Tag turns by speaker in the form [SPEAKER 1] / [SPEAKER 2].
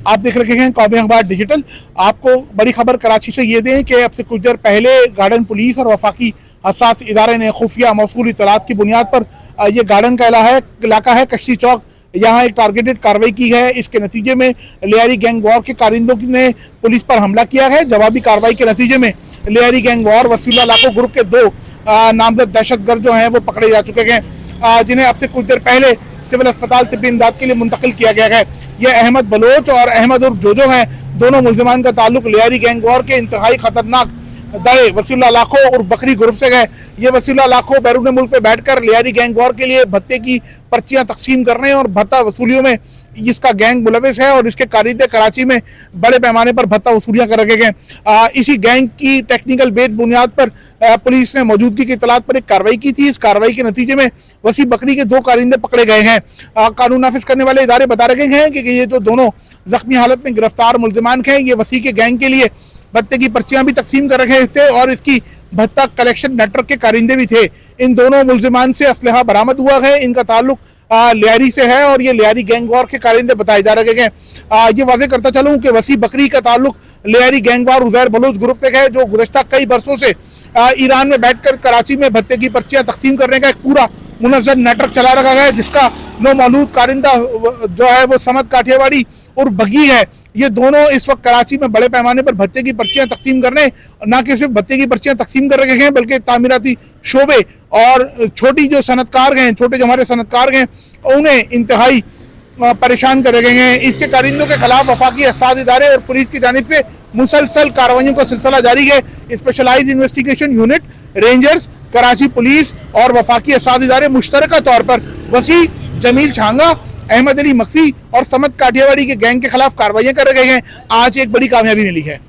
[SPEAKER 1] आप देख रहे हैं कौमी अखबार डिजिटल। आपको बड़ी खबर कराची से ये दें कि अब से कुछ देर पहले गार्डन पुलिस और वफाकी हसास इदारे ने खुफिया मौसूल इत्तलात की बुनियाद पर ये गार्डन का इलाका है कश्ती चौक, यहाँ एक टारगेटेड कार्रवाई की है। इसके नतीजे में लियारी गैंग वॉर के कारिंदों ने पुलिस पर हमला किया है। जवाबी कार्रवाई के नतीजे में लियारी गैंग वॉर वसीउल्लाह लाखो ग्रुप के 2 नामजद दहशतगर्द जो हैं वो पकड़े जा चुके हैं, जिन्हें अब से कुछ देर पहले सिविल अस्पताल तिब्बी इमदाद के लिए मुंतकिल किया गया है। ये अहमद बलोच और अहमद उर्फ जोजो हैं। दोनों मुल्जिमान का ताल्लुक लियारी गैंग वॉर के इंतहाई खतरनाक दड़े वसीउल्लाह लाखो उर्फ बकरी ग्रुप से है। ये वसीउल्लाह लाखो बैरून मुल्क पे बैठकर लियारी गैंग वॉर के लिए भत्ते की पर्चियां तकसीम करने और भत्ता वसूलियों में इसका गैंग मुलविस है और इसके कारिंदे कराची में बड़े पैमाने पर भत्ता वसूलियां कर रखे गए। इसी गैंग की टेक्निकल बेस बुनियाद पर पुलिस ने मौजूदगी की इतलात पर एक कार्रवाई की थी। इस कार्रवाई के नतीजे में वसी बकरी के 2 कारिंदे पकड़े गए हैं। कानून नाफिज करने वाले इदारे बता रहे हैं कि ये जो दोनों जख्मी हालत में गिरफ्तार मुल्जिमान हैं, ये वसी के गैंग के लिए भत्ते की पर्चियां भी तकसीम कर रखे थे और इसकी भत्ता कलेक्शन नेटवर्क के कारिंदे भी थे। इन दोनों मुल्जिमान से असलहा बरामद हुआ है। इनका ताल्लुक लियारी से है और ये लियारी गैंग वॉर के कारिंदे बताए जा रहे हैं। ये वाज़ेह करता चलूं कि वसी बकरी का ताल्लुक Lyari gang war Uzair Baloch group से है, जो गुज़श्ता कई बरसों से ईरान में बैठकर कराची में भत्ते की पर्चियां तकसीम करने का एक पूरा मुनज़्ज़म नेटवर्क चला रखा है, जिसका नौमालूद कारिंदा जो है वो समद काठियावाड़ी उर्फ बगी है। ये दोनों इस वक्त कराची में बड़े पैमाने पर भत्ते की पर्चियां तकसीम करने, न कि सिर्फ भत्ते की पर्चियां तकसीम कर रहे हैं बल्कि तामीराती शोबे और छोटी जो सनतकार हैं, छोटे जो हमारे सनतकार हैं, उन्हें इंतहाई परेशान कर रहे हैं। इसके कारिंदों के खिलाफ वफाकी हसास इदारे और पुलिस की जानिब से मुसलसल कार्रवाइयों का सिलसिला जारी है। Specialized investigation unit, rangers, Karachi police और वफाकी हसास इदारे मुश्तरका तौर पर वसी, जमील छांगा, अहमद अली मक्सी और समद काठियावाड़ी के गैंग के खिलाफ कार्रवाइयां कर रहे हैं। आज एक बड़ी कामयाबी मिली है।